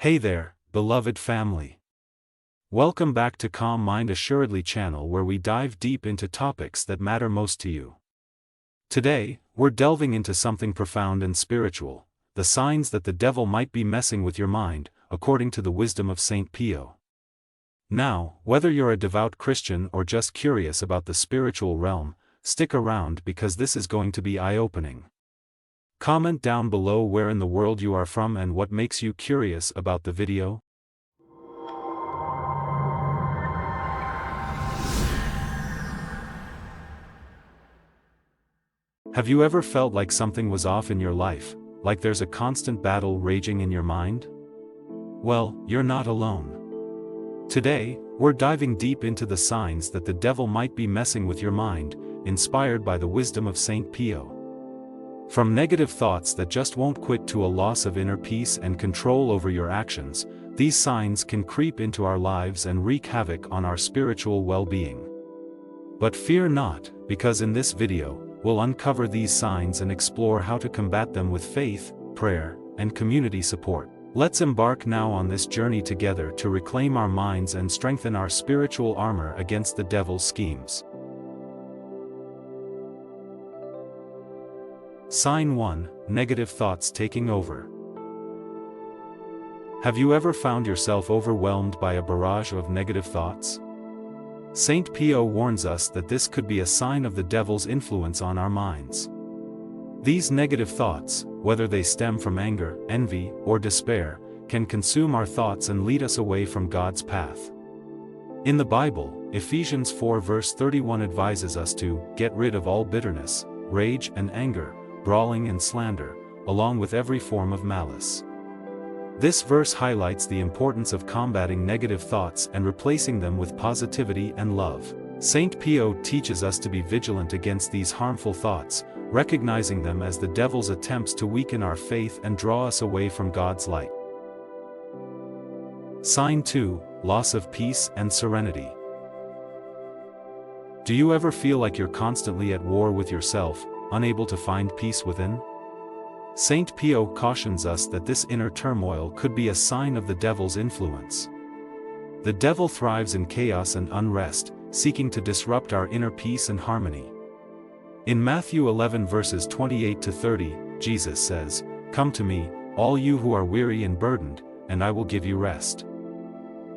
Hey there, beloved family. Welcome back to Calm Mind Assuredly channel, where we dive deep into topics that matter most to you. Today, we're delving into something profound and spiritual, the signs that the devil might be messing with your mind, according to the wisdom of St. Pio. Now, whether you're a devout Christian or just curious about the spiritual realm, stick around because this is going to be eye-opening. Comment down below where in the world you are from and what makes you curious about the video. Have you ever felt like something was off in your life, like there's a constant battle raging in your mind? Well, you're not alone. Today, we're diving deep into the signs that the devil might be messing with your mind, inspired by the wisdom of St. Pio. From negative thoughts that just won't quit to a loss of inner peace and control over your actions, these signs can creep into our lives and wreak havoc on our spiritual well-being. But fear not, because in this video, we'll uncover these signs and explore how to combat them with faith, prayer, and community support. Let's embark now on this journey together to reclaim our minds and strengthen our spiritual armor against the devil's schemes. Sign 1: Negative thoughts taking over. Have you ever found yourself overwhelmed by a barrage of negative thoughts? St. Pio warns us that this could be a sign of the devil's influence on our minds. These negative thoughts, whether they stem from anger, envy, or despair, can consume our thoughts and lead us away from God's path. In the Bible, Ephesians 4 verse 31 advises us to get rid of all bitterness, rage and anger, brawling and slander, along with every form of malice. This verse highlights the importance of combating negative thoughts and replacing them with positivity and love. St. Pio teaches us to be vigilant against these harmful thoughts, recognizing them as the devil's attempts to weaken our faith and draw us away from God's light. Sign 2: Loss of peace and serenity. Do you ever feel like you're constantly at war with yourself, unable to find peace within? St. Pio cautions us that this inner turmoil could be a sign of the devil's influence. The devil thrives in chaos and unrest, seeking to disrupt our inner peace and harmony. In Matthew 11 verses 28 to 30, Jesus says, "Come to me, all you who are weary and burdened, and I will give you rest.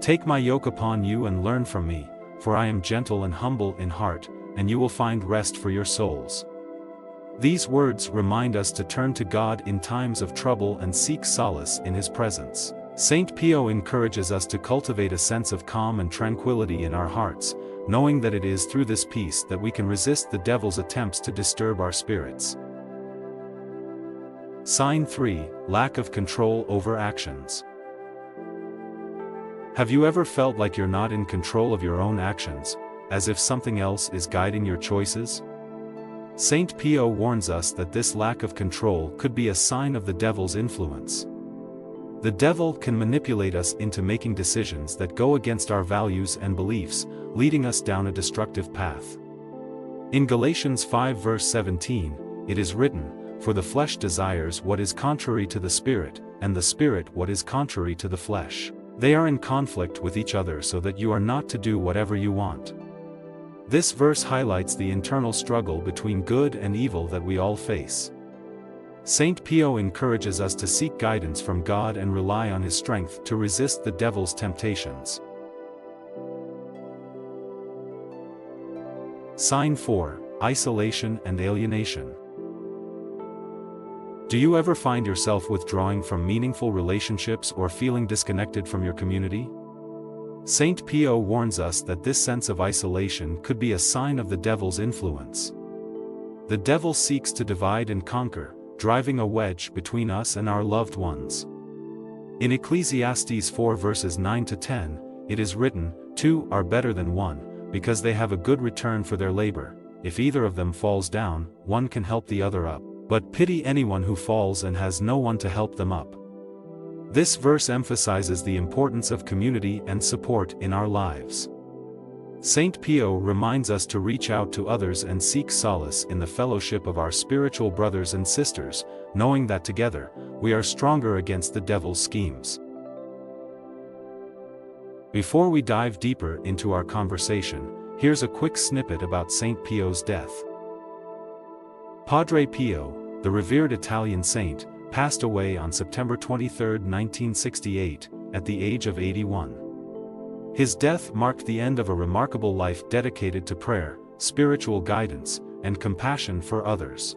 Take my yoke upon you and learn from me, for I am gentle and humble in heart, and you will find rest for your souls." These words remind us to turn to God in times of trouble and seek solace in His presence. St. Pio encourages us to cultivate a sense of calm and tranquility in our hearts, knowing that it is through this peace that we can resist the devil's attempts to disturb our spirits. Sign 3: Lack of control over actions. Have you ever felt like you're not in control of your own actions, as if something else is guiding your choices? St. Pio warns us that this lack of control could be a sign of the devil's influence. The devil can manipulate us into making decisions that go against our values and beliefs, leading us down a destructive path. In Galatians 5 verse 17, it is written, "For the flesh desires what is contrary to the Spirit, and the Spirit what is contrary to the flesh. They are in conflict with each other so that you are not to do whatever you want." This verse highlights the internal struggle between good and evil that we all face. St. Pio encourages us to seek guidance from God and rely on His strength to resist the devil's temptations. Sign 4: Isolation and alienation. Do you ever find yourself withdrawing from meaningful relationships or feeling disconnected from your community? St. Pio warns us that this sense of isolation could be a sign of the devil's influence. The devil seeks to divide and conquer, driving a wedge between us and our loved ones. In Ecclesiastes 4 verses 9 to 10, it is written, "Two are better than one, because they have a good return for their labor. If either of them falls down, one can help the other up. But pity anyone who falls and has no one to help them up." This verse emphasizes the importance of community and support in our lives. St. Pio reminds us to reach out to others and seek solace in the fellowship of our spiritual brothers and sisters, knowing that together, we are stronger against the devil's schemes. Before we dive deeper into our conversation, here's a quick snippet about Saint Pio's death. Padre Pio, the revered Italian saint, passed away on September 23, 1968, at the age of 81. His death marked the end of a remarkable life dedicated to prayer, spiritual guidance, and compassion for others.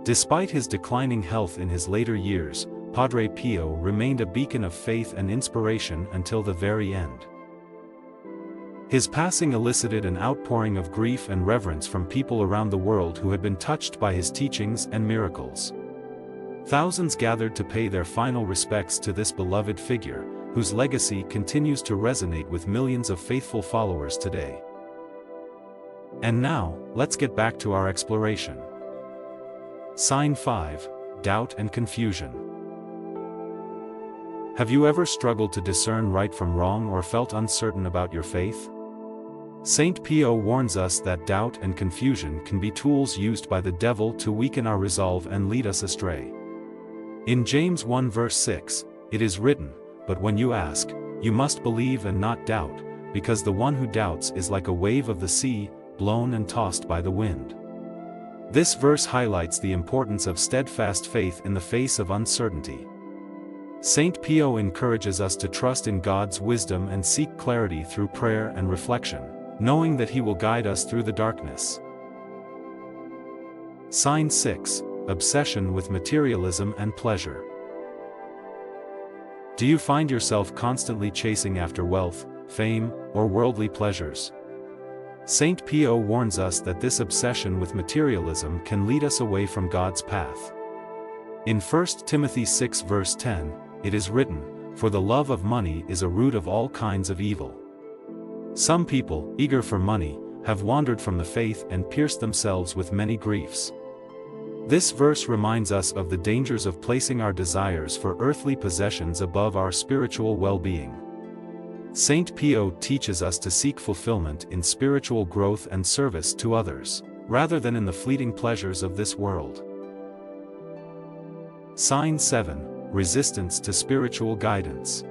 Despite his declining health in his later years, Padre Pio remained a beacon of faith and inspiration until the very end. His passing elicited an outpouring of grief and reverence from people around the world who had been touched by his teachings and miracles. Thousands gathered to pay their final respects to this beloved figure, whose legacy continues to resonate with millions of faithful followers today. And now, let's get back to our exploration. Sign 5, Doubt and Confusion. Have you ever struggled to discern right from wrong or felt uncertain about your faith? Saint Pio warns us that doubt and confusion can be tools used by the devil to weaken our resolve and lead us astray. In James 1 verse 6, it is written, "But when you ask, you must believe and not doubt, because the one who doubts is like a wave of the sea, blown and tossed by the wind." This verse highlights the importance of steadfast faith in the face of uncertainty. Saint Pio encourages us to trust in God's wisdom and seek clarity through prayer and reflection, knowing that He will guide us through the darkness. Sign 6, Obsession with Materialism and Pleasure. Do you find yourself constantly chasing after wealth, fame, or worldly pleasures? Saint Pio warns us that this obsession with materialism can lead us away from God's path. In 1 Timothy 6 verse 10, it is written, "For the love of money is a root of all kinds of evil." Some people, eager for money, have wandered from the faith and pierced themselves with many griefs. This verse reminds us of the dangers of placing our desires for earthly possessions above our spiritual well-being. Saint Pio teaches us to seek fulfillment in spiritual growth and service to others, rather than in the fleeting pleasures of this world. Sign 7, Resistance to Spiritual Guidance.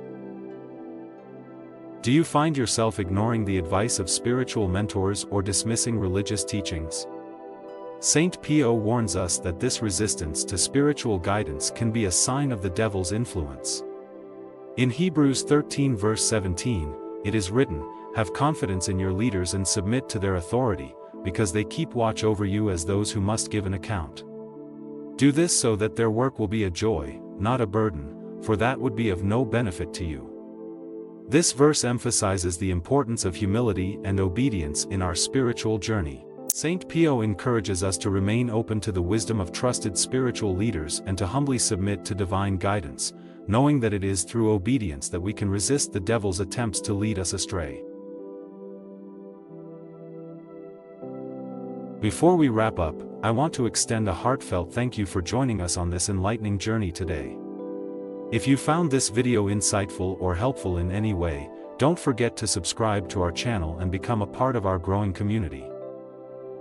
Do you find yourself ignoring the advice of spiritual mentors or dismissing religious teachings? Saint Pio warns us that this resistance to spiritual guidance can be a sign of the devil's influence. In Hebrews 13 verse 17, it is written, "Have confidence in your leaders and submit to their authority, because they keep watch over you as those who must give an account. Do this so that their work will be a joy, not a burden, for that would be of no benefit to you." This verse emphasizes the importance of humility and obedience in our spiritual journey. Saint Pio encourages us to remain open to the wisdom of trusted spiritual leaders and to humbly submit to divine guidance, knowing that it is through obedience that we can resist the devil's attempts to lead us astray. Before we wrap up, I want to extend a heartfelt thank you for joining us on this enlightening journey today. If you found this video insightful or helpful in any way, don't forget to subscribe to our channel and become a part of our growing community.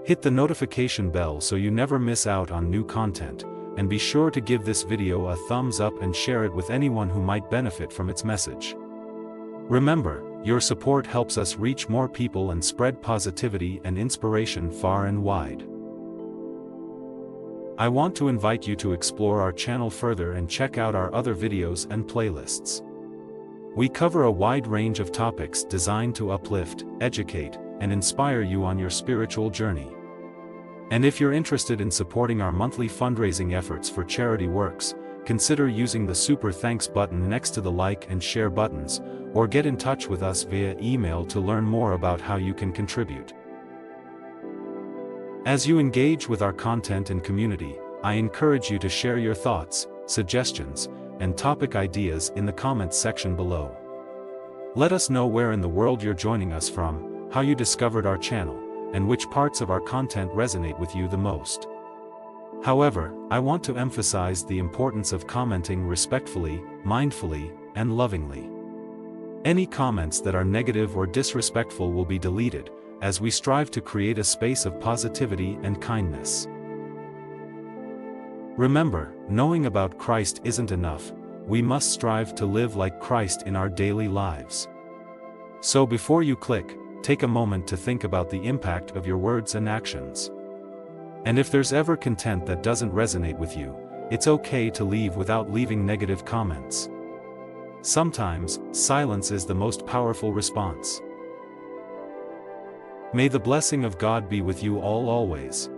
Hit the notification bell so you never miss out on new content, and be sure to give this video a thumbs up and share it with anyone who might benefit from its message. Remember, your support helps us reach more people and spread positivity and inspiration far and wide. I want to invite you to explore our channel further and check out our other videos and playlists. We cover a wide range of topics designed to uplift, educate, and inspire you on your spiritual journey. And if you're interested in supporting our monthly fundraising efforts for charity works, consider using the Super Thanks button next to the like and share buttons, or get in touch with us via email to learn more about how you can contribute. As you engage with our content and community, I encourage you to share your thoughts, suggestions, and topic ideas in the comments section below. Let us know where in the world you're joining us from, how you discovered our channel, and which parts of our content resonate with you the most. However, I want to emphasize the importance of commenting respectfully, mindfully, and lovingly. Any comments that are negative or disrespectful will be deleted, as we strive to create a space of positivity and kindness. Remember, knowing about Christ isn't enough, we must strive to live like Christ in our daily lives. So before you click, take a moment to think about the impact of your words and actions. And if there's ever content that doesn't resonate with you, it's okay to leave without leaving negative comments. Sometimes, silence is the most powerful response. May the blessing of God be with you all always.